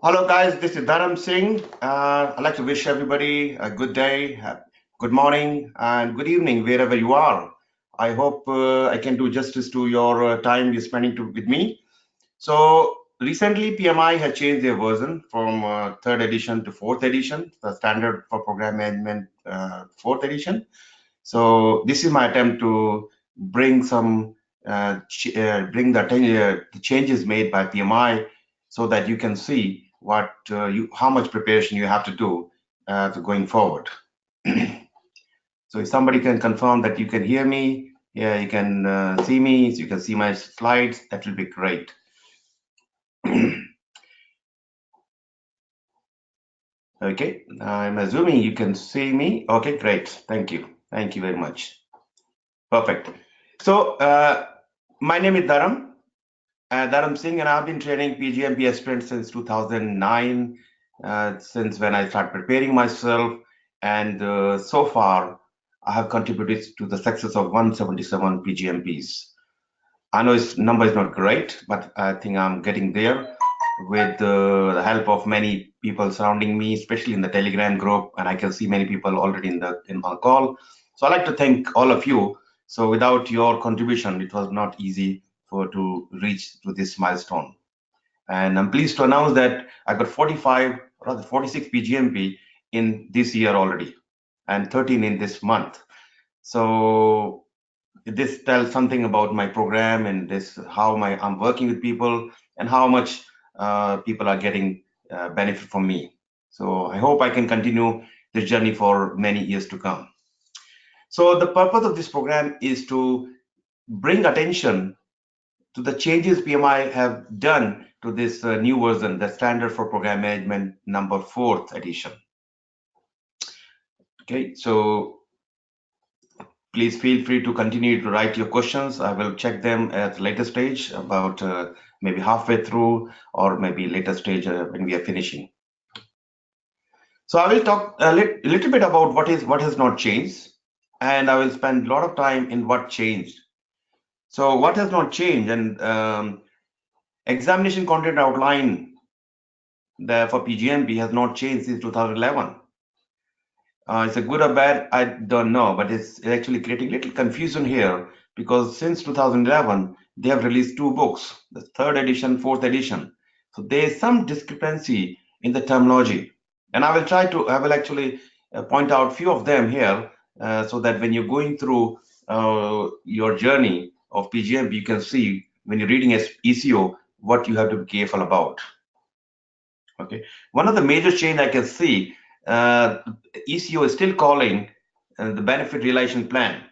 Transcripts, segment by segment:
Hello guys, this is Dharam Singh. I'd like to wish everybody a good day, good morning, and good evening wherever you are. I hope I can do justice to your time you're spending with me. So recently, PMI has changed their version from third edition to fourth edition, the standard for program management fourth edition. So this is my attempt to bring some bring the changes made by PMI so that you can see what how much preparation you have to do going forward. So if somebody can confirm that you can hear me, yeah, you can see me, so you can see my slides, that will be great. Okay, I'm assuming you can see me. Okay, great. Thank you. Thank you very much. Perfect. So my name is Dharam. Dharam Singh, and I've been training PgMP aspirants since 2009, since when I started preparing myself. And so far, I have contributed to the success of 177 PgMPs. I know its number is not great, but I think I'm getting there with the help of many people surrounding me, especially in the Telegram group, and I can see many people already in our call. So I'd like to thank all of you. So without your contribution, it was not easy to reach to this milestone. And I'm pleased to announce that I got 45, rather 46 PgMP in this year already, and 13 in this month. So this tells something about my program and this how I'm working with people and how much people are getting benefit from me. So I hope I can continue this journey for many years to come. So the purpose of this program is to bring attention to the changes PMI have done to this new version, the Standard for Program Management number 4th edition. Okay, so please feel free to continue to write your questions. I will check them at a later stage, about maybe halfway through or maybe later stage when we are finishing. So I will talk a little bit about what has not changed, and I will spend a lot of time in what changed. So what has not changed, and examination content outline for PGMP has not changed since 2011. Is it good or bad? I don't know, but it's actually creating a little confusion here because since 2011, they have released 2 books, the 3rd edition, 4th edition. So there is some discrepancy in the terminology. And I will actually point out few of them here so that when you're going through your journey of PGMP, you can see when you're reading as ECO, what you have to be careful about. Okay, one of the major change I can see, ECO is still calling the benefit realization plan.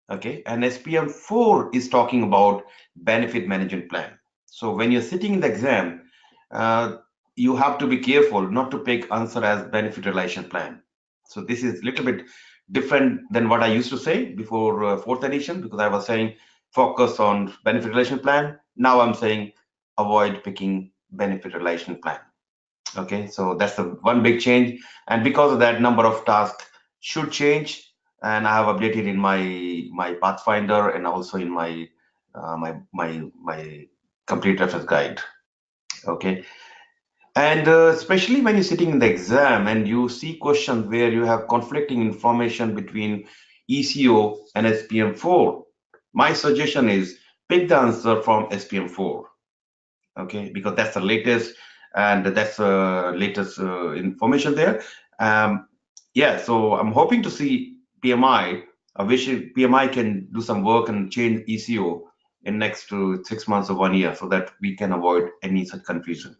Okay, and SPM4 is talking about benefit management plan. So when you're sitting in the exam, you have to be careful not to pick answer as benefit realization plan. So this is a little bit different than what I used to say before 4th edition, because I was saying focus on benefit relation plan. Now I'm saying avoid picking benefit relation plan. Okay, so that's the one big change, and because of that, number of tasks should change, and I have updated in my Pathfinder and also in my my complete reference guide. Okay, and especially when you're sitting in the exam and you see questions where you have conflicting information between ECO and SPM4, my suggestion is pick the answer from SPM4. Okay, because that's the latest, and that's latest information there. Yeah, so I'm hoping to see PMI. I wish PMI can do some work and change ECO in next 6 months or 1 year so that we can avoid any such confusion.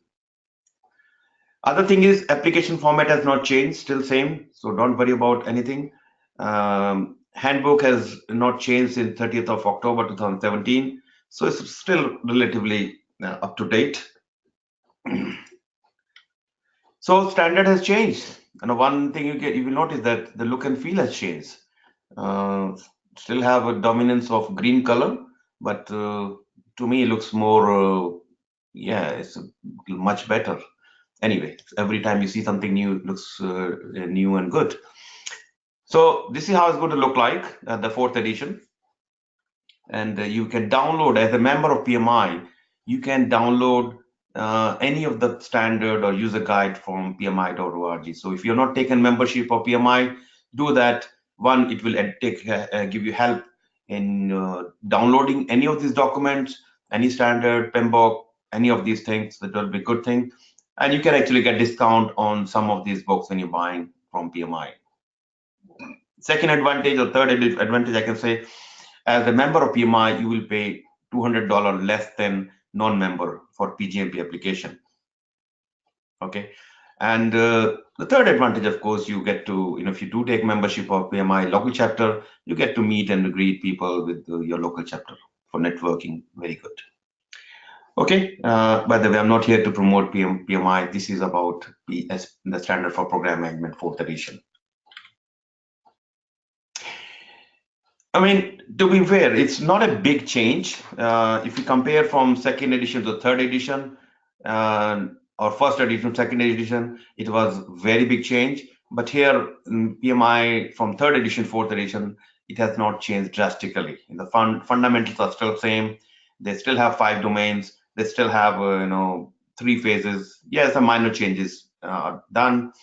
Other thing is application format has not changed, still same, so don't worry about anything. Handbook has not changed since 30th of October 2017, so it's still relatively up to date. So standard has changed, and one thing you will notice that the look and feel has changed. Still have a dominance of green color, but to me it looks more yeah, it's much better. Anyway, every time you see something new, it looks new and good. So this is how it's going to look like the 4th edition, and you can download as a member of PMI. You can download any of the standard or user guide from pmi.org. So if you're not taken membership of PMI, do that. One, it will give you help in downloading any of these documents, any standard, PMBOK, any of these things. That will be a good thing. And you can actually get discount on some of these books when you're buying from PMI. Second advantage or third advantage, I can say, as a member of PMI, you will pay $200 less than non-member for PgMP application. Okay, and the third advantage, of course, you get to, if you do take membership of PMI local chapter, you get to meet and greet people with your local chapter for networking. Very good. Okay, by the way, I'm not here to promote PMI. This is about the standard for program management, 4th edition. I mean, to be fair, it's not a big change. If you compare from 2nd edition to 3rd edition, or 1st edition, 2nd edition, it was very big change. But here in PMI from 3rd edition, 4th edition, it has not changed drastically. The fundamentals are still same. They still have 5 domains. They still have 3 phases. Yes, some minor changes are done.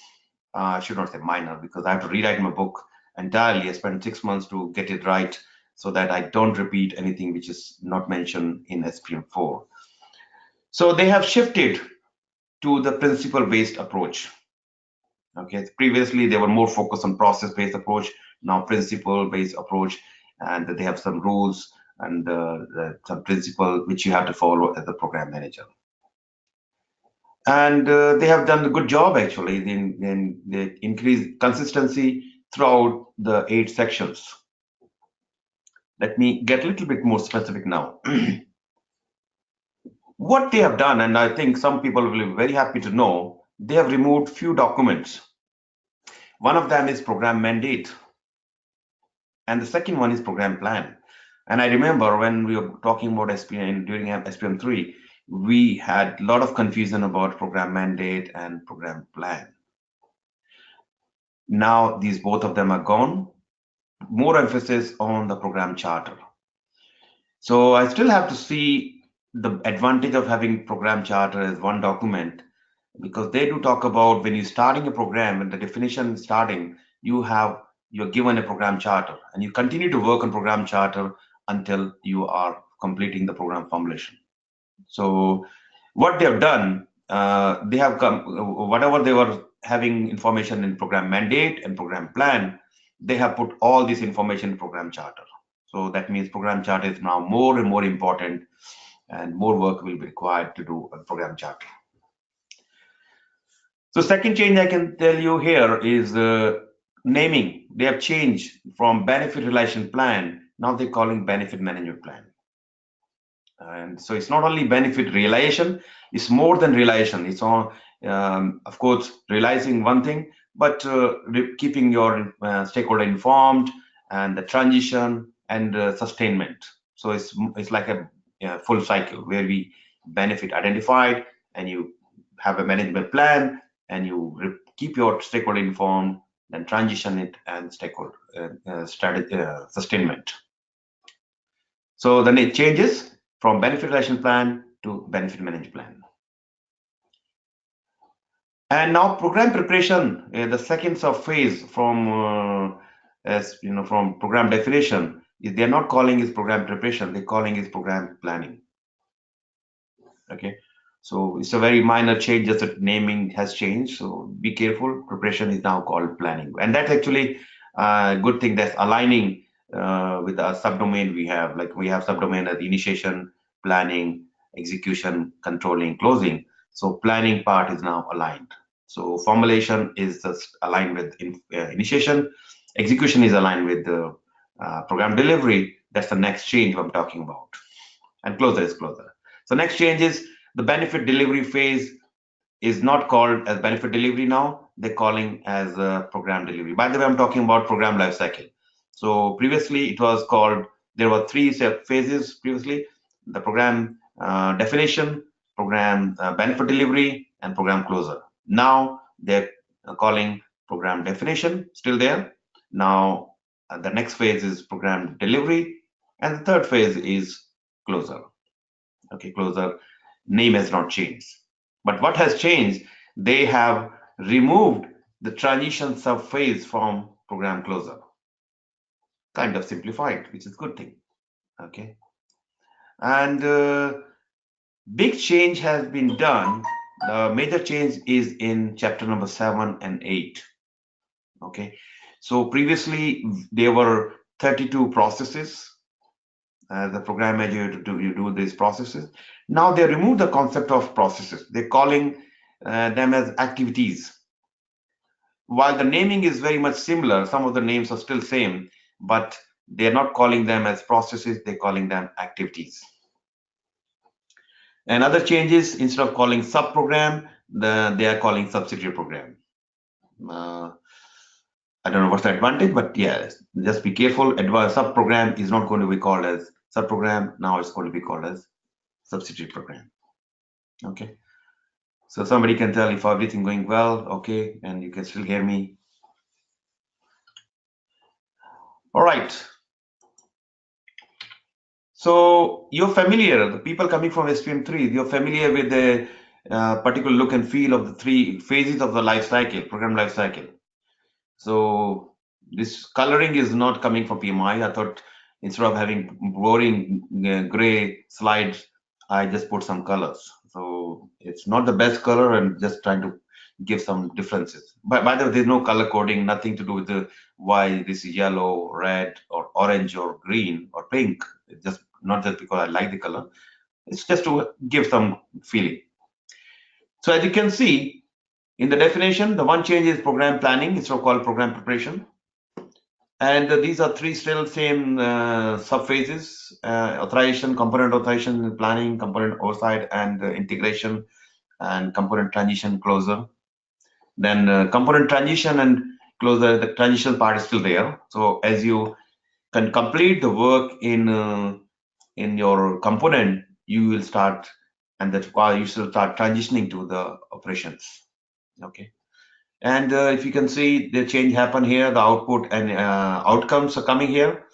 I should not say minor, because I have to rewrite my book entirely. I spent 6 months to get it right so that I don't repeat anything which is not mentioned in SPM4. So they have shifted to the principle-based approach. Okay, previously they were more focused on process-based approach, now principle-based approach, and they have some rules and some principle which you have to follow as the program manager. And they have done a good job actually. They increase consistency throughout the 8 sections. Let me get a little bit more specific now. What they have done, and I think some people will be very happy to know, they have removed few documents. One of them is program mandate, and the second one is program plan. And I remember when we were talking about SPM during SPM3, we had a lot of confusion about program mandate and program plan. Now these both of them are gone. More emphasis on the program charter. So I still have to see the advantage of having program charter as one document, because they do talk about when you're starting a program and the definition is starting, you're given a program charter and you continue to work on program charter until you are completing the program formulation. So what they have done, they have whatever they were having information in program mandate and program plan, they have put all this information in program charter. So that means program charter is now more and more important, and more work will be required to do a program charter. So second change I can tell you here is naming. They have changed from benefit relation plan. Now they're calling benefit management plan. And so it's not only benefit realization, it's more than realization. It's on, of course, realizing one thing, but keeping your stakeholder informed, and the transition and sustainment. So it's like a full cycle where we benefit identified, and you have a management plan, and you keep your stakeholder informed, then transition it, and stakeholder sustainment. So then it changes from benefit relation plan to benefit management plan. And now program preparation, the second phase from from program definition, they're not calling it program preparation, they're calling it program planning. Okay, so it's a very minor change, just that naming has changed. So be careful. Preparation is now called planning, and that's actually a good thing. That's aligning with the subdomain we have. Like we have subdomain as initiation, planning, execution, controlling, closing. So planning part is now aligned. So formulation is just aligned with initiation. Execution is aligned with the program delivery. That's the next change I'm talking about. And closer is closer. So next change is the benefit delivery phase is not called as benefit delivery now. They're calling as program delivery. By the way, I'm talking about program lifecycle. So previously it was called, there were 3 phases previously: the program definition, program benefit delivery, and program closure. Now they're calling program definition, still there. Now the next phase is program delivery, and the third phase is closure. Okay, closure name has not changed. But what has changed, they have removed the transition subphase from program closer. Kind of simplified, which is a good thing. Okay. And big change has been done. The major change is in chapter number 7 and 8. Okay. So previously there were 32 processes. The program manager you do these processes. Now they remove the concept of processes. They're calling them as activities. While the naming is very much similar, some of the names are still same, but they're not calling them as processes, they're calling them activities. And other changes, instead of calling sub-program, they are calling subsidiary program. I don't know what's the advantage, but yeah, just be careful. Sub-program is not going to be called as sub-program. Now it's going to be called as subsidiary program. Okay. So somebody can tell if everything going well, okay, and you can still hear me. All right. So you're familiar, the people coming from SPM3, you're familiar with the particular look and feel of the 3 phases of the life cycle, program life cycle. So this coloring is not coming from PMI. I thought instead of having boring gray slides, I just put some colors. So it's not the best color, and just trying to give some differences. But by the way, there's no color coding, nothing to do with the why this is yellow, red, or orange, or green, or pink. It's just not just because I like the color. It's just to give some feeling. So as you can see, in the definition, the one change is program planning. It's called program preparation. And these are 3 still same subphases: authorization, component authorization, planning, component oversight, and integration, and component transition closer. Then component transition and closer, the transition part is still there. So as you can complete the work in your component, you will start, and that's why you should start transitioning to the operations. Okay. And if you can see the change happen here, the output and outcomes are coming here.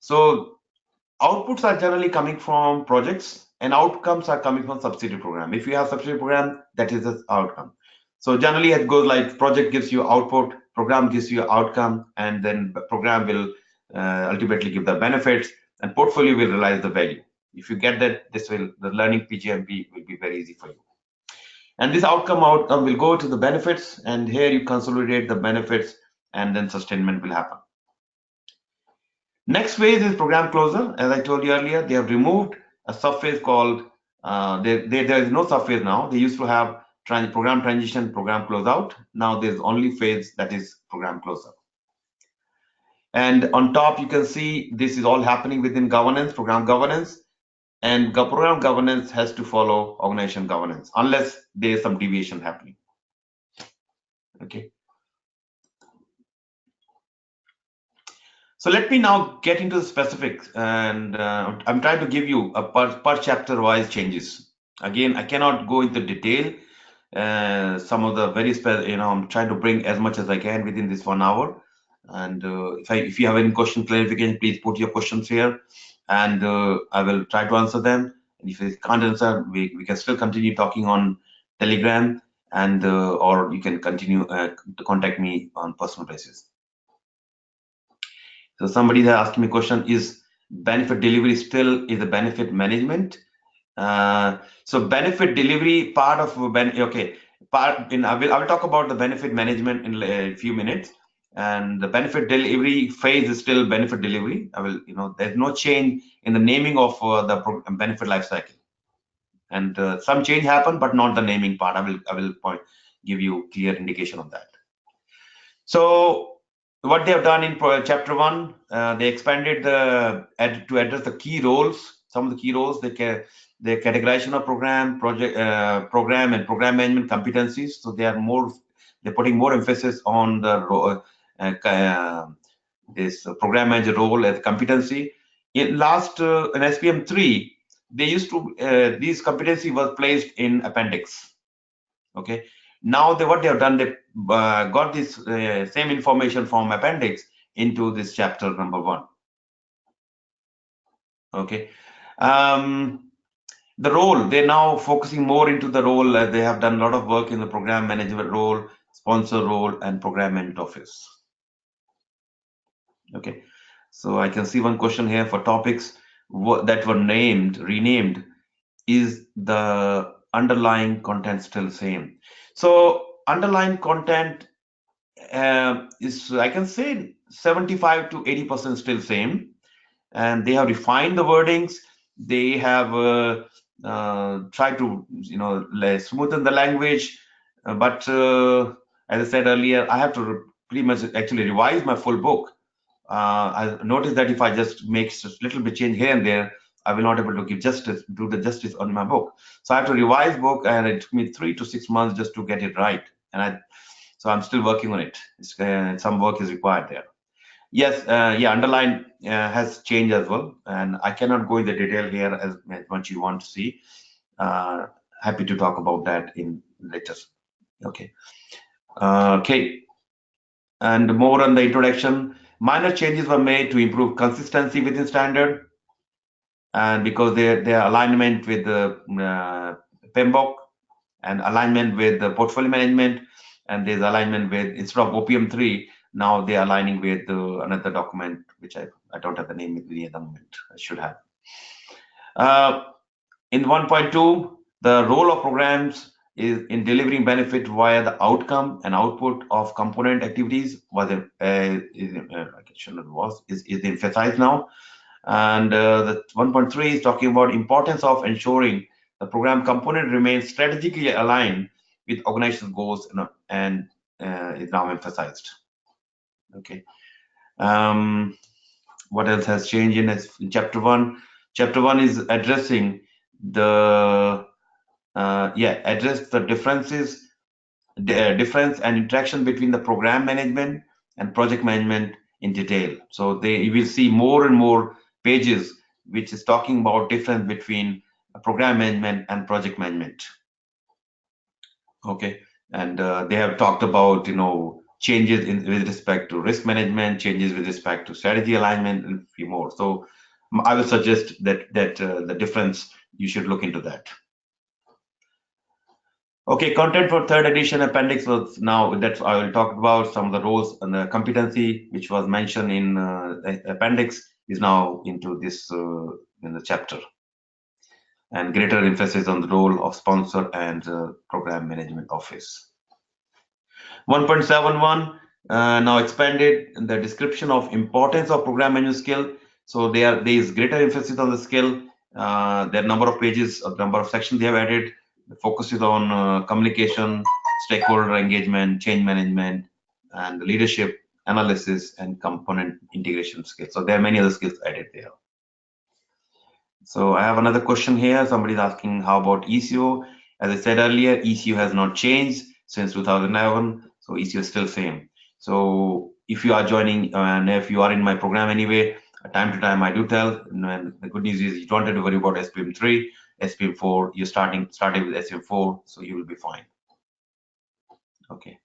So outputs are generally coming from projects, and outcomes are coming from subsidiary program. If you have subsidiary program, that is the outcome. So generally it goes like project gives you output, program gives you outcome, and then the program will ultimately give the benefits, and portfolio will realize the value. If you get that, the learning PgMP will be very easy for you. And this outcome will go to the benefits, and here you consolidate the benefits, and then sustainment will happen. Next phase is program closer. As I told you earlier, they have removed a subphase called, there is no subphase now. They used to have program transition, program closeout. Now there's only phase, that is program closer. And on top, you can see this is all happening within governance, program governance. And program governance has to follow organization governance unless there is some deviation happening. Okay. So let me now get into the specifics, and I'm trying to give you a per chapter wise changes. Again, I cannot go into detail. Some of the very I'm trying to bring as much as I can within this 1 hour. And if you have any question clarification, please put your questions here, and I will try to answer them. And if you can't answer, we can still continue talking on Telegram, and or you can continue to contact me on personal basis. So somebody has asked me a question: is benefit delivery still is a benefit management? So benefit delivery part of I will talk about the benefit management in a few minutes. And the benefit delivery phase is still benefit delivery. There's no change in the naming of the benefit lifecycle. And some change happened, but not the naming part. I will give you clear indication of that. So what they have done in chapter 1, they expanded to address the key roles. Some of the key roles, the categorization of program, program and program management competencies. So they're putting more emphasis on the this program manager role as competency. In SPM3, they used to these competency was placed in appendix. Okay. Now what they have done, they got this same information from appendix into this chapter number 1. Okay. The role, they're now focusing more into the role. They have done a lot of work in the program management role, sponsor role, and program management office. Okay, so I can see one question here for topics that were renamed. Is the underlying content still same? So underlying content is, I can say, 75 to 80% still same, and they have refined the wordings. They have tried to, smoothen the language. But as I said earlier, I have to pretty much actually revise my full book. I noticed that if I just make a little bit change here and there, I will not able to do the justice on my book. So I have to revise book, and it took me 3 to 6 months just to get it right. So I'm still working on it. Some work is required there. Yes, yeah, underline has changed as well, and I cannot go in the detail here as much you want to see. Uh, Happy to talk about that in later. Okay. Okay. And more on the introduction. Minor changes were made to improve consistency within standard, and because their alignment with the PMBOK and alignment with the portfolio management, and there's alignment with, instead of OPM3, now they're aligning with another document, which I don't have the name at the moment. I should have. In 1.2, the role of programs is in delivering benefit via the outcome and output of component activities is emphasized now. And the 1.3 is talking about importance of ensuring the program component remains strategically aligned with organizational goals, and is now emphasized. Okay. What else has changed in chapter 1? Chapter 1 is addressing the address the difference and interaction between the program management and project management in detail. So you will see more and more pages which is talking about difference between program management and project management. Okay, and they have talked about changes with respect to risk management, changes with respect to strategy alignment, and a few more. So I will suggest that the difference, you should look into that. Okay, content for third edition appendix was now that I will talk about some of the roles and the competency which was mentioned in appendix is now into this in the chapter, and greater emphasis on the role of sponsor and program management office. 1.71 now expanded the description of importance of program management skill. So there is greater emphasis on the skill. There are number of pages, a number of sections they have added. The focus is on communication, stakeholder engagement, change management, and leadership, analysis, and component integration skills. So there are many other skills added there. So I have another question here. Somebody's asking, how about ECO? As I said earlier, ECO has not changed since 2011. So ECO is still same. So if you are joining and if you are in my program anyway, time to time I do tell. And the good news is you don't have to worry about SPM3, SPM4. You're starting with SPM4, so you will be fine. Okay.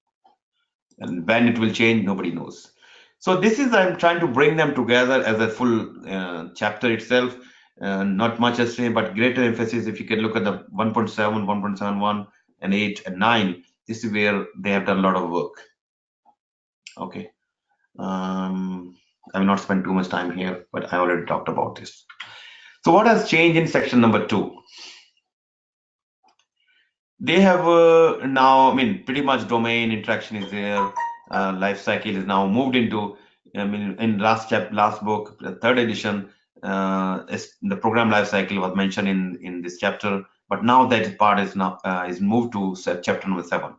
And when it will change, nobody knows. So this is, I'm trying to bring them together as a full chapter itself. Not much as same, but greater emphasis. If you can look at the 1.7, 1.71, and 8 and 9, this is where they have done a lot of work. Okay. I will not spend too much time here, but I already talked about this. So what has changed in section number 2? They have now, I mean, pretty much domain interaction is there. Life cycle is now moved into, I mean, in last book, the third edition, the program life cycle was mentioned in this chapter, but now that part is now is moved to chapter number 7.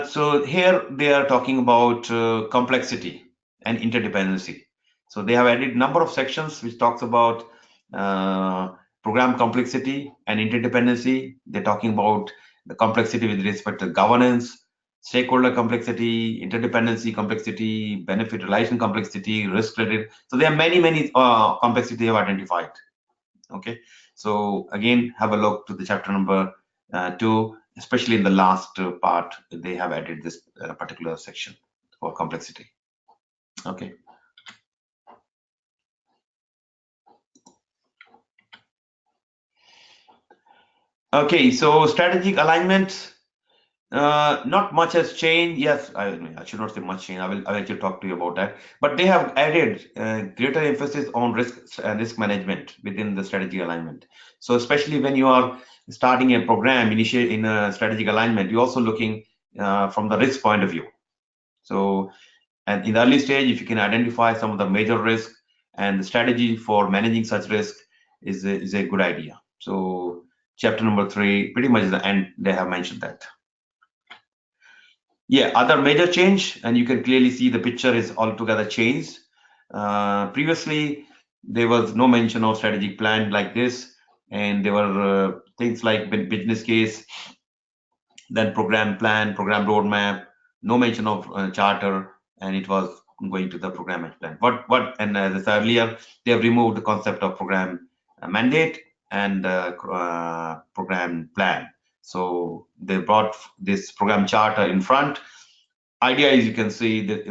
So here they are talking about complexity and interdependency. So they have added number of sections which talks about program complexity and interdependency. They're talking about the complexity with respect to governance, stakeholder complexity, interdependency complexity, benefit relation complexity, risk credit. So there are many complexity they have identified. Okay, so again, have a look to the chapter number 2, especially in the last part. They have added this particular section for complexity. Okay. Okay, so strategic alignment. Not much has changed. Yes, I should not say much change. I will actually talk to you about that. But they have added greater emphasis on risk management within the strategic alignment. So especially when you are starting a program, initiate in a strategic alignment, you're also looking from the risk point of view. So, and in the early stage, if you can identify some of the major risk and the strategy for managing such risk is a good idea. So, chapter number 3, pretty much the end, they have mentioned that. Yeah, other major change, and you can clearly see the picture is altogether changed. Previously, there was no mention of strategic plan like this, and there were things like business case, then program plan, program roadmap, no mention of charter, and it was going to the program plan. And as I said earlier, they have removed the concept of program mandate and program plan. So they brought this program charter in front. Idea is, you can see that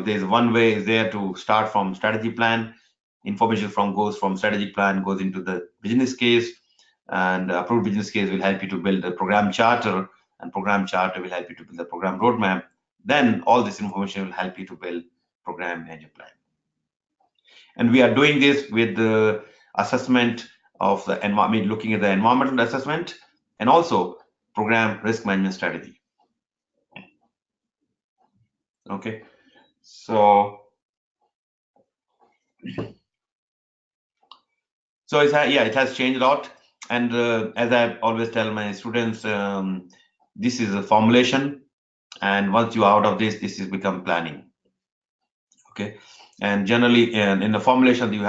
there's one way is there to start from strategy plan. Information goes from strategic plan goes into the business case, and approved business case will help you to build a program charter, and program charter will help you to build a program roadmap. Then all this information will help you to build program manager plan. And we are doing this with the assessment of the environment, looking at the environmental assessment and also program risk management strategy. Okay, so it has changed a lot. And as I always tell my students, this is a formulation, and once you are out of this is become planning. Okay, and generally in the formulation you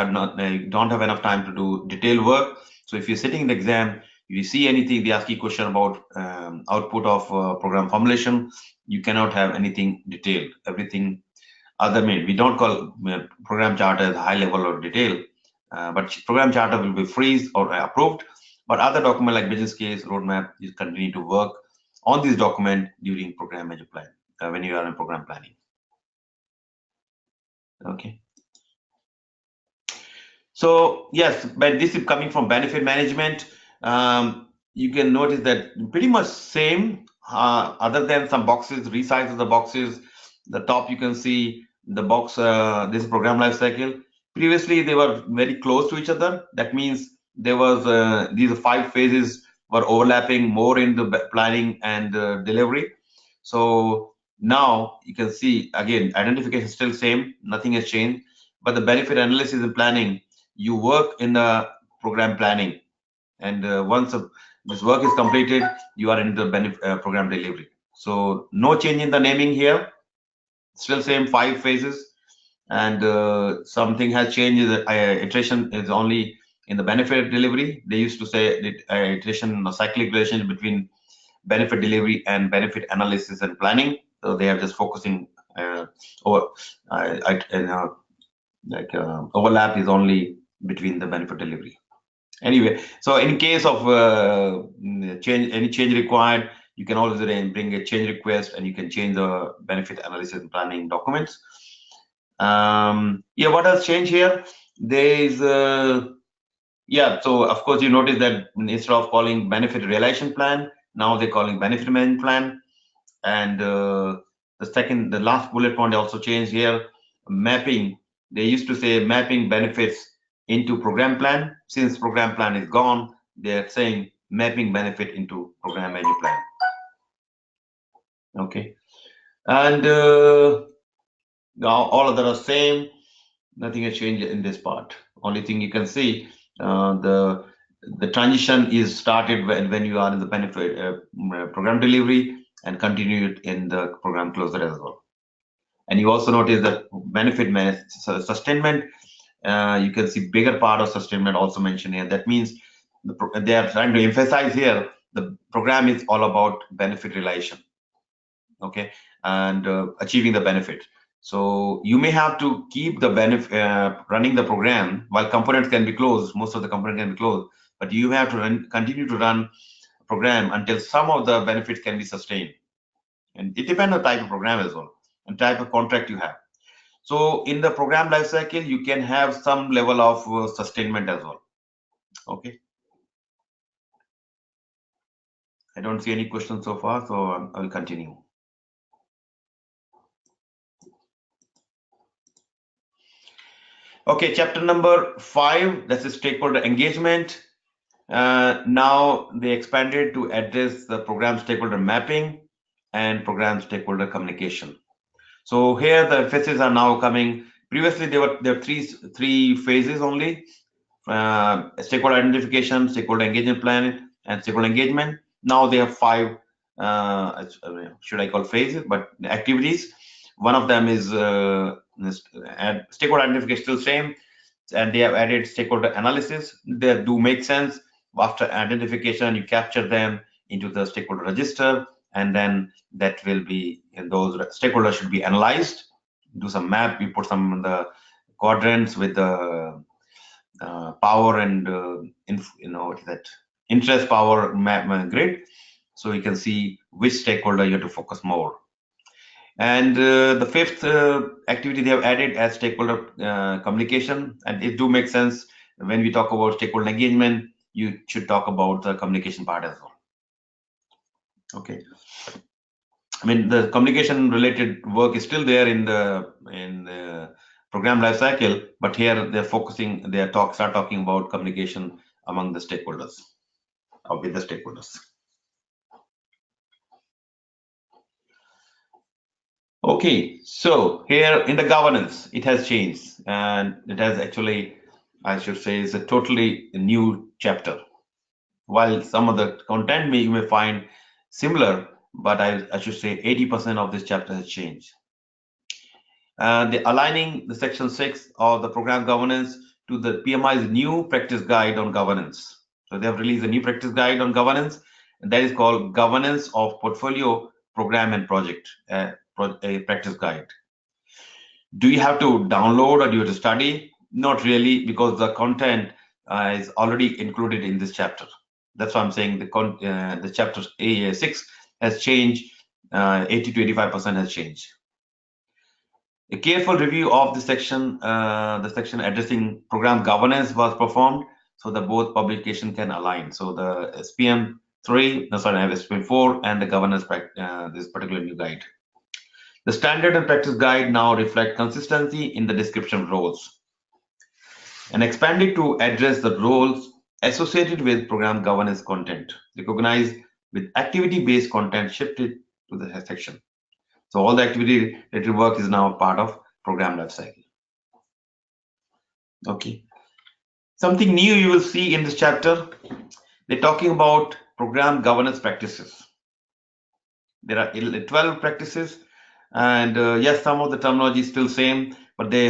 don't have enough time to do detailed work. So if you're sitting in the exam, if you see anything, they ask you a question about output of program formulation, you cannot have anything detailed. Everything other we don't call program charter as high level or detail, but program charter will be freeze or approved. But other document like business case, roadmap, you continue to work on this document during program manager plan when you are in program planning. Okay. So yes, but this is coming from benefit management. You can notice that pretty much same, other than some boxes, resize of the boxes. The top you can see the box, this program life cycle. Previously, they were very close to each other. That means there was these 5 phases were overlapping more in the planning and delivery. So now you can see again, identification is still same, nothing has changed, but the benefit analysis and planning, you work in the program planning, and once this work is completed, you are in the program delivery. So no change in the naming here, still same 5 phases, and something has changed. Is iteration is only in the benefit delivery. They used to say that iteration or cyclic relation between benefit delivery and benefit analysis and planning. So they are just focusing over overlap is only between the benefit delivery. Anyway, so in case of any change required, you can always bring a change request, and you can change the benefit analysis and planning documents. Yeah, what has changed here? There is so of course you notice that instead of calling benefit realization plan, now they're calling benefit management plan. And the last bullet point also changed here, mapping. They used to say mapping benefits into program plan. Since program plan is gone, they're saying mapping benefit into program management plan. Okay, and now all of them are same. Nothing has changed in this part. Only thing you can see, the transition is started when you are in the benefit program delivery, and continued in the program closer as well. And you also notice that benefit sustainment, you can see bigger part of sustainment also mentioned here. That means they are trying to emphasize here the program is all about benefit realization, okay, and achieving the benefit. So you may have to keep the benefit running the program while components can be closed. Most of the components can be closed, but you have to continue to run program until some of the benefits can be sustained. And it depends on type of program as well and type of contract you have. So in the program lifecycle, you can have some level of sustainment as well. Okay. I don't see any questions so far, so I will continue. Okay, chapter number 5, that's the stakeholder engagement. Now they expanded to address the program stakeholder mapping and program stakeholder communication. So here the emphasis are now coming. Previously there were three phases only: stakeholder identification, stakeholder engagement plan, and stakeholder engagement. Now they have 5. Should I call phases? But activities. One of them is stakeholder identification, still same, and they have added stakeholder analysis. They do make sense. After identification, you capture them into the stakeholder register, and then that will be, those stakeholders should be analyzed. Do some map. You put some in the quadrants with the power and what is that, interest power map grid, so you can see which stakeholder you have to focus more. And the 5th activity they have added as stakeholder communication, and it do make sense. When we talk about stakeholder engagement, you should talk about the communication part as well. Okay, I mean the communication related work is still there in the program lifecycle, but here they're focusing, start talking about communication among the stakeholders or with the stakeholders. Okay, so here in the governance, it has changed, and it has actually, I should say, is a totally new chapter. While some of the content you may find similar, but I should say 80% of this chapter has changed. The aligning the section 6 of the program governance to the PMI's new practice guide on governance. So they have released a new practice guide on governance, and that is called Governance of Portfolio, Program and Project, a practice guide. Do you have to download or do you have to study? Not really, because the content is already included in this chapter. That's why I'm saying the chapter 6 has changed. 80 to 85% has changed. A careful review of the section addressing program governance was performed, so that both publication can align. So the SPM4 and the governance this particular new guide. The standard and practice guide now reflect consistency in the description of roles and expanded to address the roles associated with program governance content, recognized with activity-based content shifted to the section. So all the activity-related work is now part of program lifecycle. Okay. Something new you will see in this chapter, they're talking about program governance practices. There are 12 practices, and yes, some of the terminology is still same, but they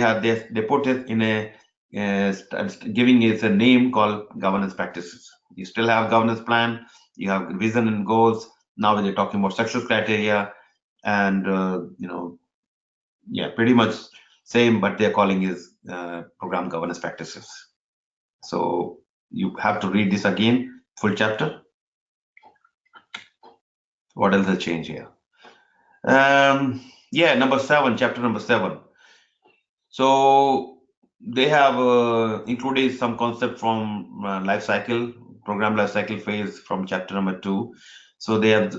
put it in a giving it a name called governance practices. You still have governance plan, you have vision and goals. Now they're talking about success criteria, and pretty much same, but they're calling is program governance practices. So you have to read this again, full chapter. What else has changed here? Number 7, chapter number 7. So they have included some concept from life cycle, program life cycle phase from chapter number 2. So they have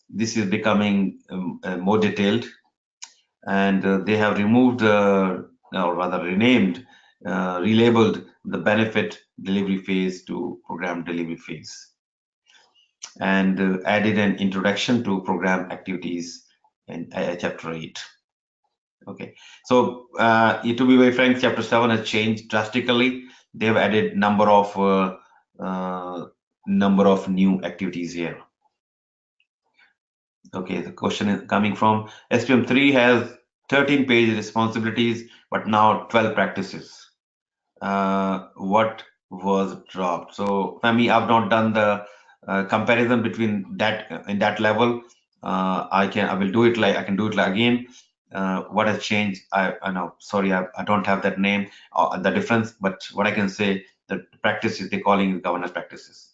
this is becoming more detailed, and they have removed or rather renamed, relabeled the benefit delivery phase to program delivery phase, and added an introduction to program activities in chapter 8. Okay, so to be very frank, chapter 7 has changed drastically. They have added number of new activities here. Okay, the question is coming from SPM3 has 13 page responsibilities, but now 12 practices. What was dropped? So for me, I've not done the comparison between that in that level. I will do it like I can do it like again. What has changed? I know. Sorry, I don't have that name the difference. But what I can say, the practices they're calling governance practices.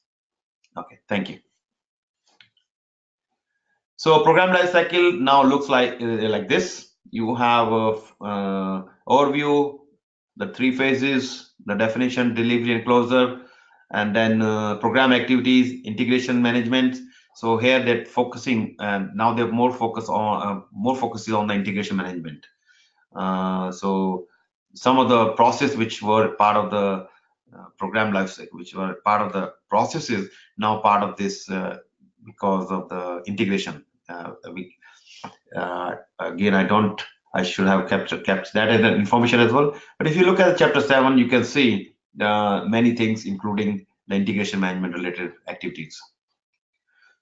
Okay, thank you. So program lifecycle now looks like this. You have a overview, the 3 phases, the definition, delivery, and closure. And then program activities, integration management. So here they're focusing, now they're more focus is on the integration management. So some of the process which were part of the program lifecycle, which were part of the processes, now part of this because of the integration. Again, I should have kept that as information as well. But if you look at chapter 7, you can see many things, including the integration management related activities.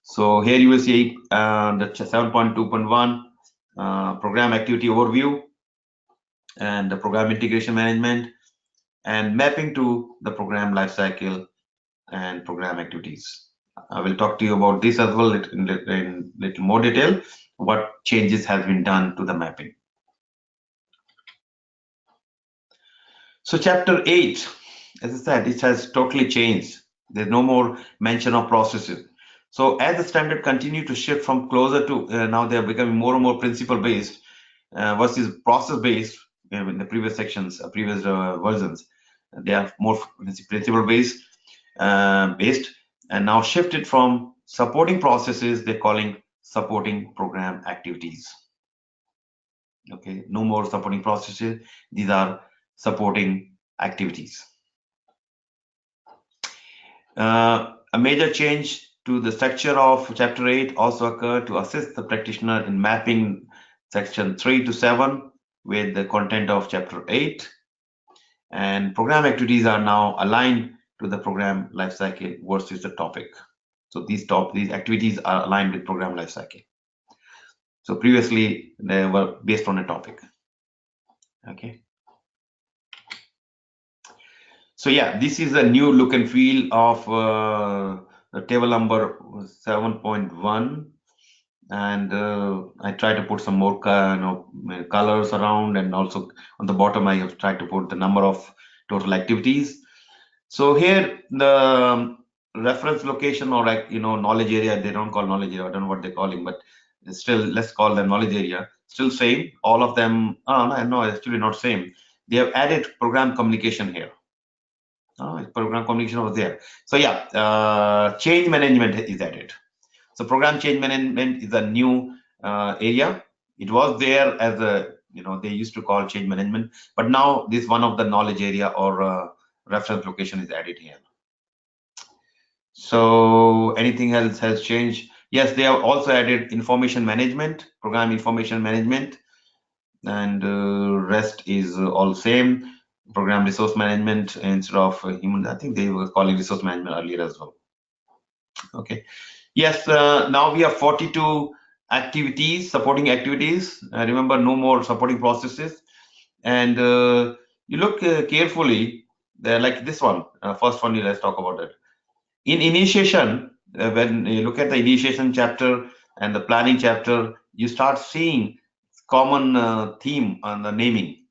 So here you will see the 7.2.1 program activity overview and the program integration management and mapping to the program lifecycle and program activities. I will talk to you about this as well in little more detail, what changes has been done to the mapping. So chapter 8, as I said, it has totally changed. There's no more mention of processes. So as the standard continue to shift from closer to now they are becoming more and more principle based versus process based in the previous sections, previous versions. They are more principle based, and now shifted from supporting processes, they're calling supporting program activities. Okay, no more supporting processes. These are supporting activities. A major change to the structure of chapter 8 also occurred to assist the practitioner in mapping section 3 to 7 with the content of chapter 8, and program activities are now aligned to the program lifecycle versus the topic. So these activities are aligned with program lifecycle. So previously they were based on a topic. Okay. So yeah, this is a new look and feel of the table number 7.1, and I try to put some more colors around, and also on the bottom I have tried to put the number of total activities. So here the reference location, or knowledge area, they don't call knowledge area, I don't know what they're calling, but still let's call them knowledge area, still same, all of them. No, actually not same. They have added program communication here. Program communication was there. So yeah, change management is added. So program change management is a new area. It was there as a, they used to call change management, but now this one of the knowledge area or reference location is added here. So anything else has changed? Yes, they have also added information management, program information management, and rest is all same. Program resource management instead of human, I think they were calling resource management earlier as well. Okay. Yes, now we have 42 activities, supporting activities. Remember, no more supporting processes. And you look carefully, like this one, first one, let's talk about it. In initiation, when you look at the initiation chapter and the planning chapter, you start seeing common theme on the naming.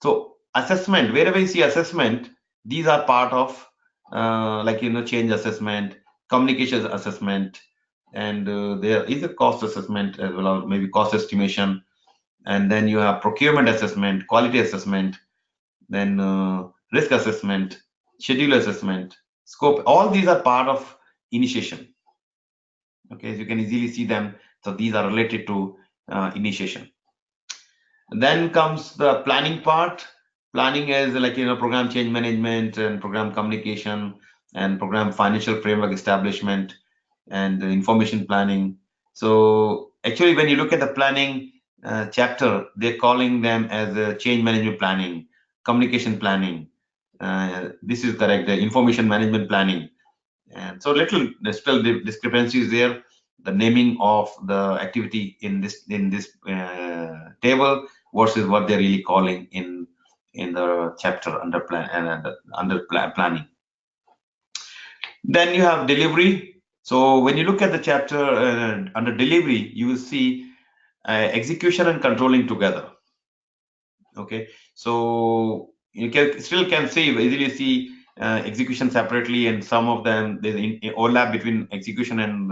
So assessment, wherever you see assessment, these are part of change assessment, communications assessment, and there is a cost assessment as well, or maybe cost estimation, and then you have procurement assessment, quality assessment, then risk assessment, schedule assessment, scope. All these are part of initiation. Okay, so you can easily see them. So these are related to initiation. And then comes the planning part. Planning is program change management and program communication and program financial framework establishment and information planning. So actually, when you look at the planning chapter, they're calling them as change management planning, communication planning. This is correct, the information management planning. And so there's still discrepancies there. The naming of the activity in this table versus what they're really calling in the chapter under plan and under planning. Then you have delivery. So when you look at the chapter under delivery, you will see execution and controlling together. Okay, so you can easily see execution separately, and some of them there's overlap between execution and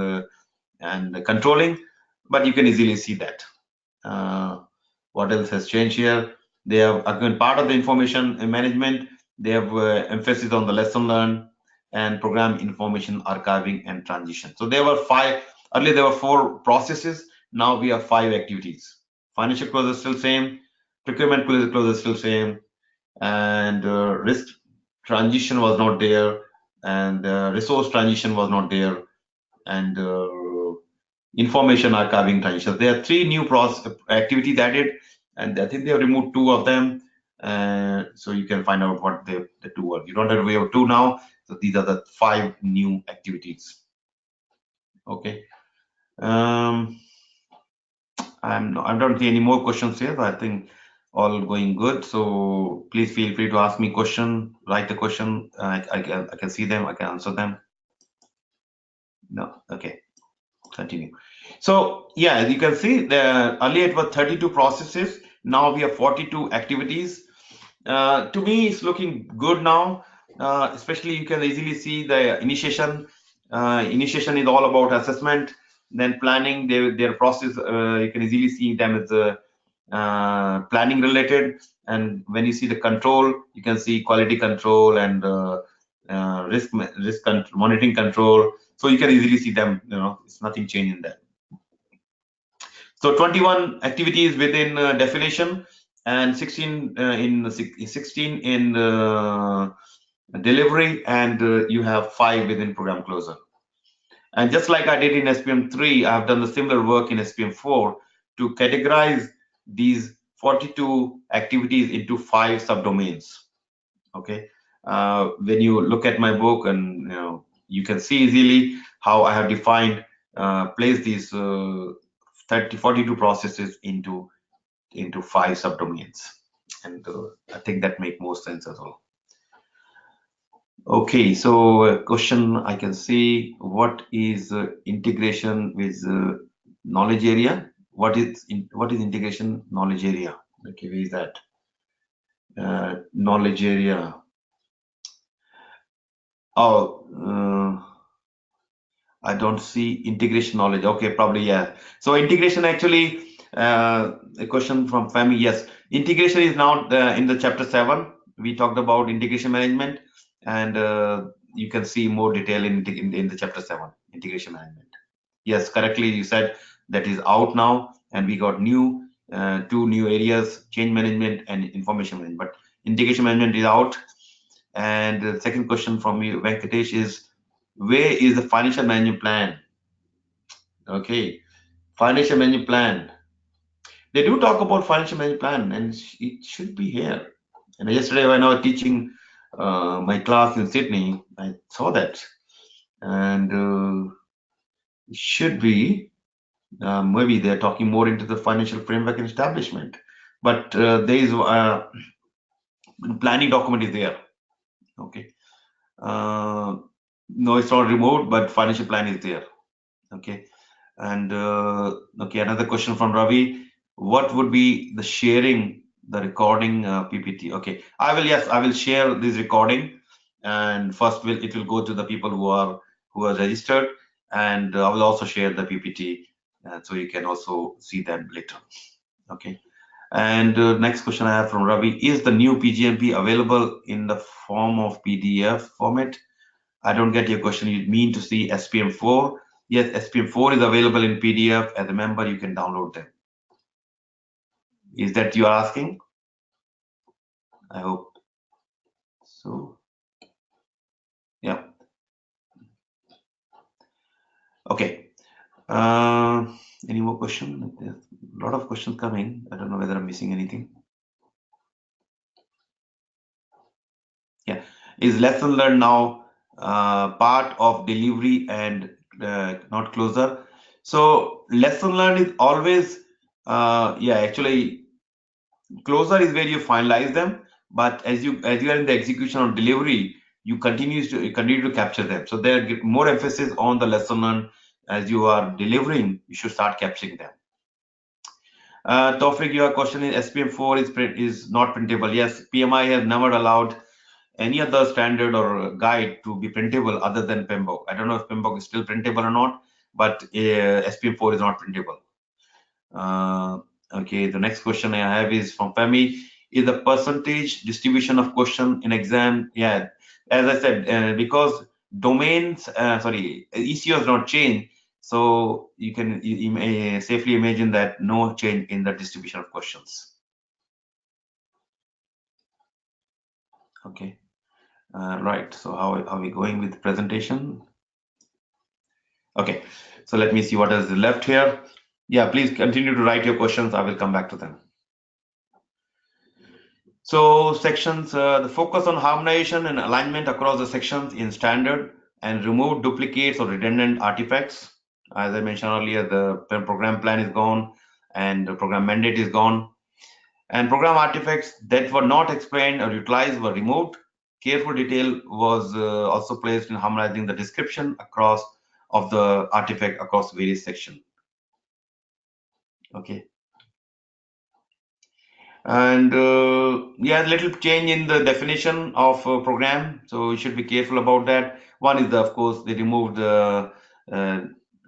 the controlling, but you can easily see that. What else has changed here? They have, again, part of the information management, they have emphasis on the lesson learned, and program information archiving and transition. So there were five, earlier there were 4 processes, now we have 5 activities. Financial close is still same, procurement close is still same, and risk transition was not there, and resource transition was not there, and information archiving transition. There are 3 new activities added, and I think they have removed 2 of them. So you can find out what the 2 are. You don't have, we have 2 now. So these are the 5 new activities. Okay. I don't see any more questions here. I think all going good. So please feel free to ask me question. Write the question. I can see them. I can answer them. No. Okay. Continue. So yeah, as you can see, earlier it was 32 processes. Now we have 42 activities. To me, it's looking good now. Especially you can easily see the initiation. Initiation is all about assessment. Then planning, their process. You can easily see them as planning related. And when you see the control, you can see quality control and risk monitoring control. So you can easily see them. It's nothing changed in that. So 21 activities within definition and 16 in delivery, and you have 5 within program closer. And just like I did in SPM3, I've done the similar work in SPM4 to categorize these 42 activities into 5 subdomains. Okay, when you look at my book, and you can see easily how I have defined, place these 42 processes into 5 subdomains, and I think that makes more sense as well. Okay, so question I can see, what is integration with knowledge area? What is integration knowledge area? Okay, where is that? Knowledge area. Oh, I don't see integration knowledge. Okay, probably, yeah. So integration, actually, a question from Femi. Yes, integration is now in the chapter 7. We talked about integration management, and you can see more detail in the chapter 7, integration management. Yes, correctly you said that is out now, and we got 2 new areas, change management and information management. But integration management is out. And the second question from you, Venkatesh, is where is the financial management plan? Okay, financial management plan. They do talk about financial management plan, and it should be here. And yesterday when I was teaching my class in Sydney, I saw that, and it should be, maybe they're talking more into the financial framework and establishment, but there is planning document is there. Okay, no, it's not removed, but financial plan is there. Okay, and okay, another question from Ravi. What would be the sharing the recording PPT? Okay, I will share this recording, and first it will go to the people who are registered, and I will also share the PPT, so you can also see them later. Okay, and next question I have from Ravi, is the new PgMP available in the form of PDF format? I don't get your question. You mean to see SPM4? Yes, SPM4 is available in PDF. As a member, you can download them. Is that you are asking? I hope so. Yeah. Okay. Any more questions? There's a lot of questions coming. I don't know whether I'm missing anything. Yeah. Is lesson learned now part of delivery and not closer? So lesson learned is always, yeah, actually closer is where you finalize them, but as you are in the execution or delivery, you continue to capture them. So there more emphasis on the lesson learned. As you are delivering, you should start capturing them. Tawfiq, your question is SPM4 is not printable. Yes, PMI has never allowed any other standard or guide to be printable other than PMBOK. I don't know if PMBOK is still printable or not, but SPM4 is not printable. Okay, the next question I have is from Femi. Is the percentage distribution of question in exam? Yeah, as I said, because domains, ECO has not changed. So you may safely imagine that no change in the distribution of questions. Okay, right. So how are we going with the presentation? Okay, so let me see what is left here. Yeah, please continue to write your questions. I will come back to them. So sections, the focus on harmonization and alignment across the sections in standard and remove duplicates or redundant artifacts. As I mentioned earlier, the program plan is gone and the program mandate is gone. And program artifacts that were not explained or utilized were removed. Careful detail was also placed in harmonizing the description across of the artifact across various sections. Okay. And yeah, little change in the definition of program, so you should be careful about that. One is of course they removed the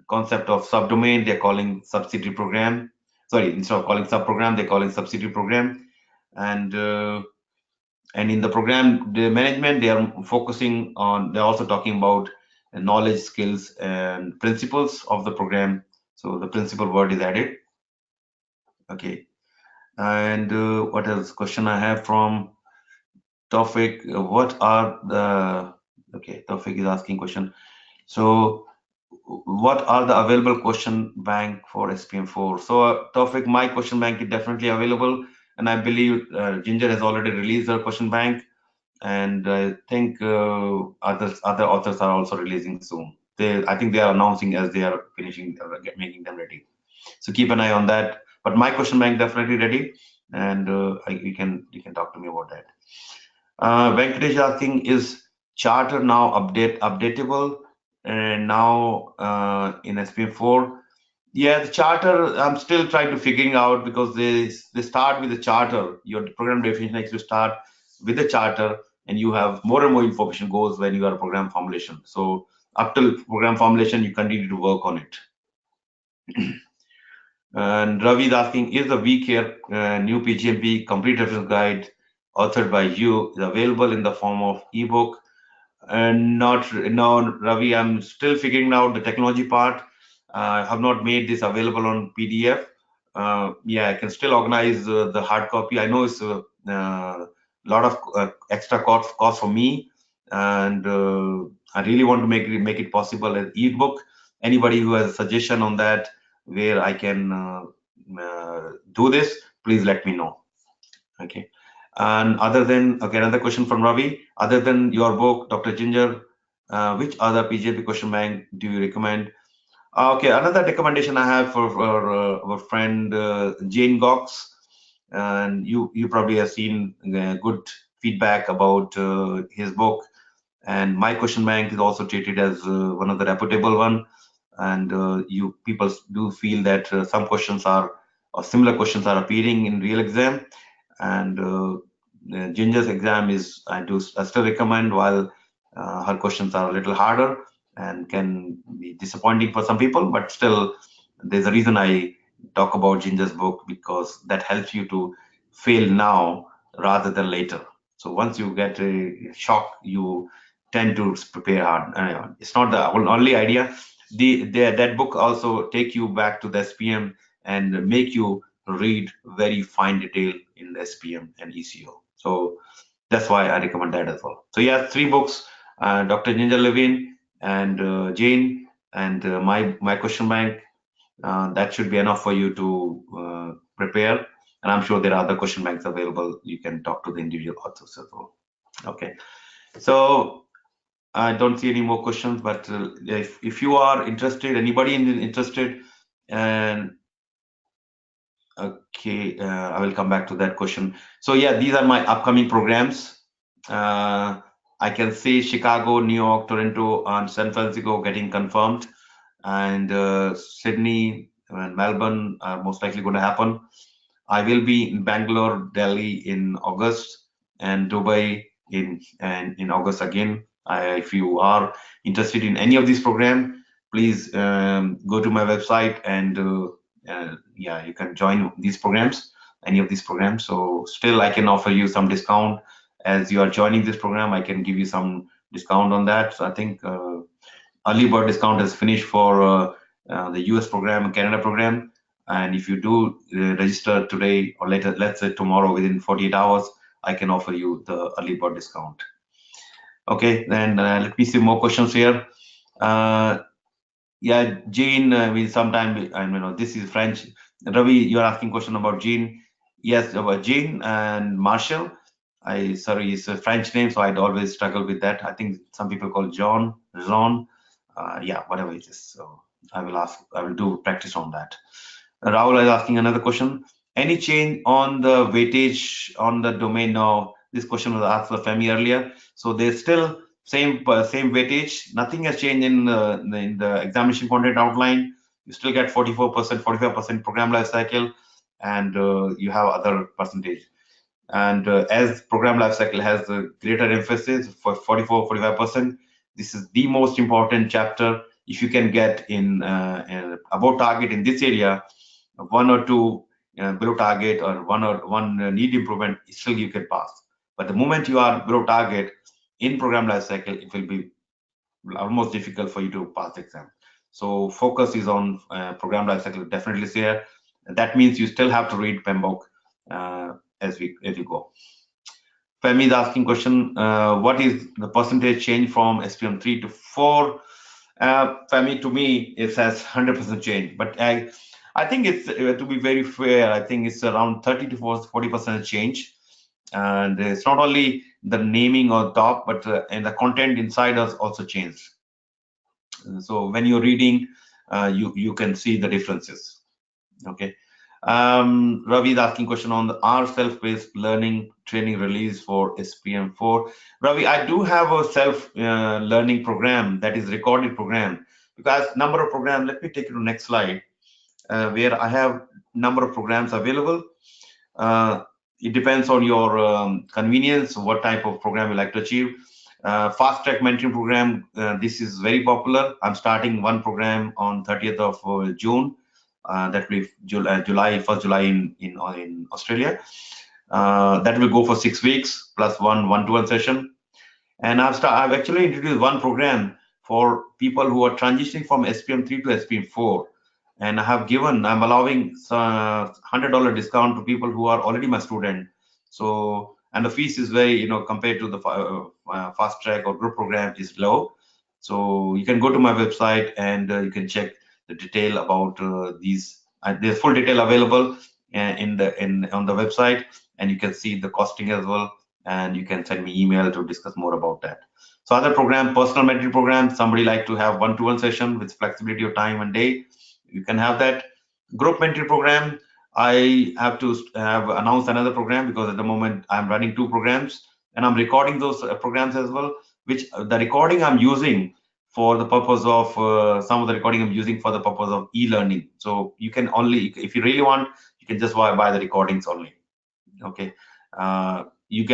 concept of subdomain. They're calling subsidiary program. Sorry, instead of calling subprogram, they're calling subsidiary program. And in the program the management, they are focusing on, they're also talking about knowledge, skills, and principles of the program. So the principal word is added. Okay. And what else? Question I have from Tawfiq, what are the, okay, Tawfiq is asking question. So what are the available question bank for SPM4? So Tawfiq, my question bank is definitely available, and I believe Ginger has already released her question bank, and I think other authors are also releasing soon. I think they are announcing as they are finishing, making them ready. So keep an eye on that. But my question bank definitely ready, and you can talk to me about that. Venkatesh asking, is charter now updatable and now in SPM4? Yeah, the charter I'm still trying to figuring out, because they start with the charter. Your program definition needs to start with the charter, and you have more and more information goes when you are program formulation. So up till program formulation, you continue to work on it. And Ravi is asking, is the vCare new PgMP complete reference guide authored by you is available in the form of ebook? And not, no, Ravi, I'm still figuring out the technology part. I have not made this available on PDF. Yeah, I can still organize the hard copy. I know it's a lot of extra cost for me, and I really want to make it possible as ebook. Anybody who has a suggestion on that, where I can do this, please let me know. Okay. And other than, okay, another question from Ravi. Other than your book, Dr. Ginger, which other PGMP question bank do you recommend? Okay, another recommendation I have for our friend Jane Gox, and you probably have seen good feedback about his book. And my question bank is also treated as one of the reputable one, and you people do feel that some questions are, or similar questions are appearing in real exam. And Ginger's exam is, I still recommend, while her questions are a little harder and can be disappointing for some people, but still there's a reason I talk about Ginger's book, because that helps you to fail now rather than later. So once you get a shock, you tend to prepare hard. It's not the only idea. That book also take you back to the SPM and make you read very fine detail in the SPM and ECO. So that's why I recommend that as well. So yeah, 3 books, Dr. Ginger Levine and Jane, and my question bank. That should be enough for you to prepare. And I'm sure there are other question banks available. You can talk to the individual authors as well. Okay. So I don't see any more questions, but if you are interested, anybody interested, and okay, I will come back to that question. So yeah, these are my upcoming programs. I can see Chicago, New York, Toronto, and San Francisco getting confirmed, and Sydney and Melbourne are most likely going to happen. I will be in Bangalore, Delhi in August, and Dubai in August again. If you are interested in any of these programs, please go to my website, and yeah, you can join these programs, any of these programs. So still I can offer you some discount as you are joining this program. I can give you some discount on that. So I think early bird discount is finished for the US program, Canada program. And if you do register today or later, let's say tomorrow within 48 hours, I can offer you the early bird discount. Okay, then let me see more questions here. Yeah, Jean, sometime, this is French. Ravi, you're asking question about Jean. Yes, about Jean and Marshall. Sorry, it's a French name, so I'd always struggle with that. I think some people call Jean. Yeah, whatever it is. So I will do practice on that. Rahul is asking another question. Any change on the weightage on the domain now? This question was asked by Femi earlier. So there's still same weightage. Nothing has changed in the examination content outline. You still get 44%, 45% program lifecycle, and you have other percentage. And as program lifecycle has a greater emphasis for 44, 45%, this is the most important chapter. If you can get in above target in this area, one or two below target or one need improvement, still you can pass. But the moment you are below target in program lifecycle, it will be almost difficult for you to pass the exam. So focus is on program lifecycle, definitely there. That means you still have to read PMBOK as you go. Femi is asking question, what is the percentage change from SPM3 to 4? Femi, to me, it says 100% change, but I think it's, to be very fair, I think it's around 30 to 40% change. And it's not only the naming on top, but and the content inside has also changed. So when you're reading, you can see the differences. Okay. Ravi is asking question on the R self-paced learning training release for SPM4. Ravi, I do have a self-learning program that is recorded program, because number of programs. Let me take you to next slide, where I have number of programs available. It depends on your convenience, what type of program you like to achieve. Fast track mentoring program, this is very popular. I'm starting one program on 30th of June. That will be July 1st July in Australia. That will go for 6 weeks plus one-to-one session. And I've actually introduced one program for people who are transitioning from SPM3 to SPM4. And I'm allowing $100 discount to people who are already my student. So, and the fees is very, compared to the fast track or group program is low. So you can go to my website and you can check the detail about these. There's full detail available on the website, and you can see the costing as well. And you can send me email to discuss more about that. So other program, personal mentoring program, somebody like to have one-to-one session with flexibility of time and day, you can have that. Group mentoring program, I have to announce another program, because at the moment I'm running 2 programs and I'm recording those programs as well, which the recording I'm using for the purpose of some of the recording I'm using for the purpose of e-learning. So you can only, if you really want, you can just buy the recordings only. Okay. You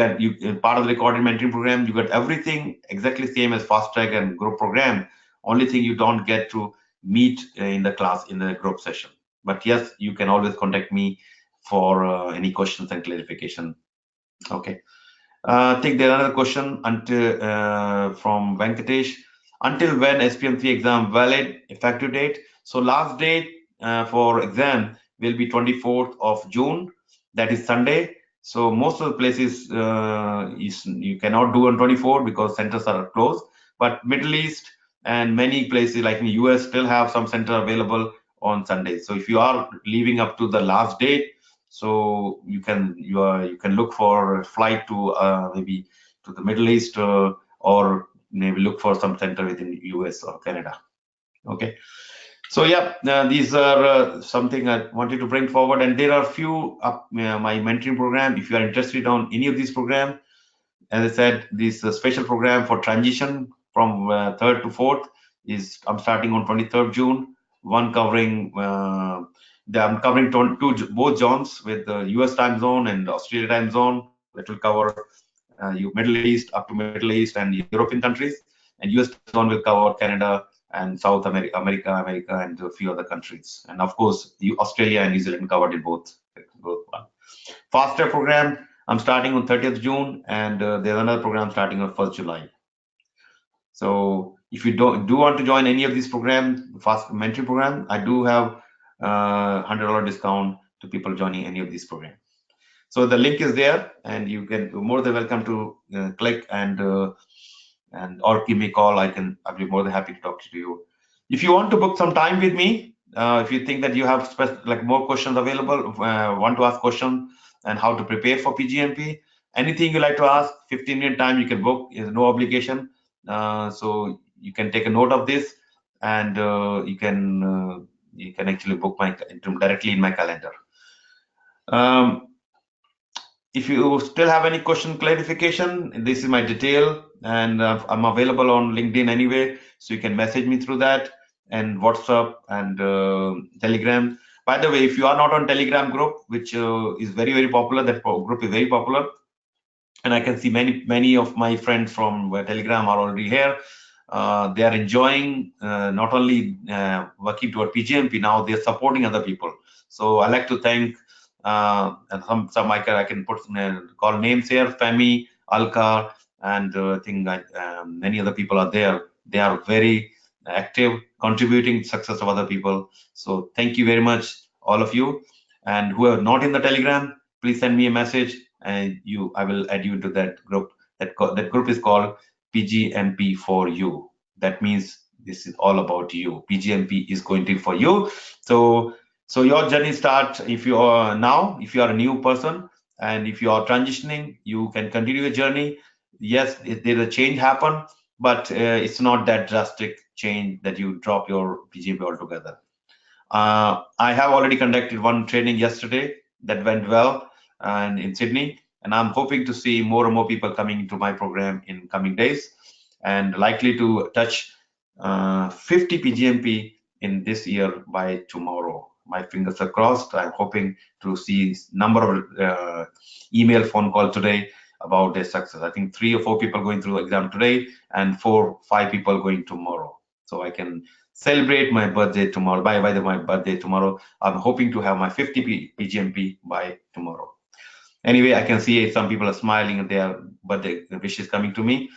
part of the recorded mentoring program, you get everything exactly same as fast track and group program. Only thing you don't get to meet in the class in the group session. But yes, you can always contact me for any questions and clarification. Okay. I think there's another question from Venkatesh. Until when SPM3 exam valid effective date? So last date for exam will be 24th of June. That is Sunday. So most of the places you cannot do on 24 because centers are closed. But Middle East and many places like in the US still have some center available on Sunday. So if you are leaving up to the last date, so you can look for a flight to maybe to the Middle East or maybe look for some center within US or Canada. Okay. So yeah, these are something I wanted to bring forward, and there are few my mentoring program. If you are interested on any of these programs, as I said, this special program for transition from 3rd to 4th is I'm starting on 23rd June. One covering I'm covering both zones with the US time zone and Australia time zone. That will cover Middle East up to Middle East and European countries, and US zone will cover Canada and South America, and a few other countries, and of course Australia and New Zealand covered in both. Faster program I'm starting on 30th June, and there's another program starting on 1st July. So if you do want to join any of these programs, fast mentoring program, I do have $100 discount to people joining any of these programs. So the link is there, and you can more than welcome to click and or give me a call. I'll be more than happy to talk to you. If you want to book some time with me, if you think that you have like more questions available, want to ask questions and how to prepare for PgMP, anything you like to ask, 15-minute time you can book. Is no obligation. So you can take a note of this, and you can actually book my directly in my calendar. If you still have any question clarification, this is my detail, and I'm available on LinkedIn anyway, so you can message me through that, and WhatsApp and Telegram. By the way, if you are not on Telegram group, which is very popular, that group is very popular, and I can see many of my friends from Telegram are already here. They are enjoying not only working toward PgMP, now they are supporting other people. So I like to thank and some I can put call names here: Femi, Alka, and I think many other people are there. They are very active, contributing to success of other people. So thank you very much, all of you. And who are not in the Telegram, please send me a message, and I will add you to that group. That group is called PgMP for you. That means this is all about you. PgMP is going to be for you. So your journey starts if you are now, if you are a new person, and if you are transitioning, you can continue your journey. Yes, there's a change happen, but it's not that drastic change that you drop your PgMP altogether. I have already conducted one training yesterday that went well and in Sydney, and I'm hoping to see more and more people coming into my program in coming days, and likely to touch 50 PgMP in this year by tomorrow. My fingers are crossed. I'm hoping to see number of email, phone call today about their success. I think 3 or 4 people going through exam today, and 4-5 people going tomorrow. So I can celebrate my birthday tomorrow. By my birthday tomorrow, I'm hoping to have my 50 PgMP by tomorrow. Anyway, I can see some people are smiling at their birthday wishes coming to me.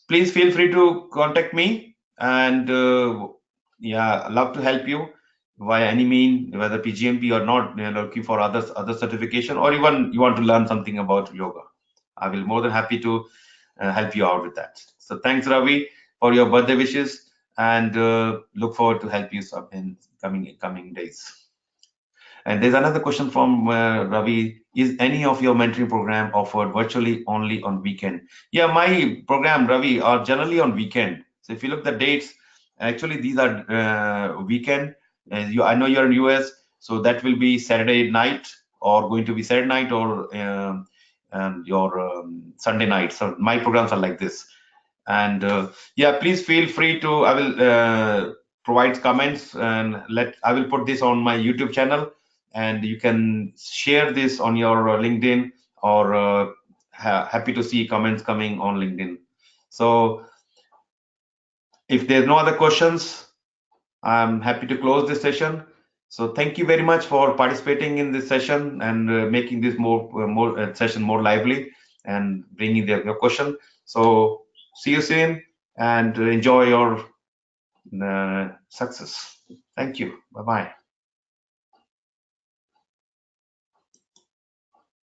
Please feel free to contact me, and yeah, I'd love to help you via any mean, whether PgMP or not, looking for other certification, or even you want to learn something about yoga. I will more than happy to help you out with that. So thanks, Ravi, for your birthday wishes, and look forward to help you in coming days. And there's another question from Ravi. Is any of your mentoring program offered virtually only on weekend? Yeah, my program, Ravi, are generally on weekend. So if you look at the dates, actually these are weekend. I know you're in US, so that will be Saturday night, or going to be Saturday night, or your Sunday night. So my programs are like this. And yeah, please feel free to. I will provide comments, and I will put this on my YouTube channel, and you can share this on your LinkedIn, or happy to see comments coming on LinkedIn. So if there's no other questions, I'm happy to close this session. So thank you very much for participating in this session, and making this session more lively, and bringing your question. So see you soon, and enjoy your success. Thank you. Bye-bye.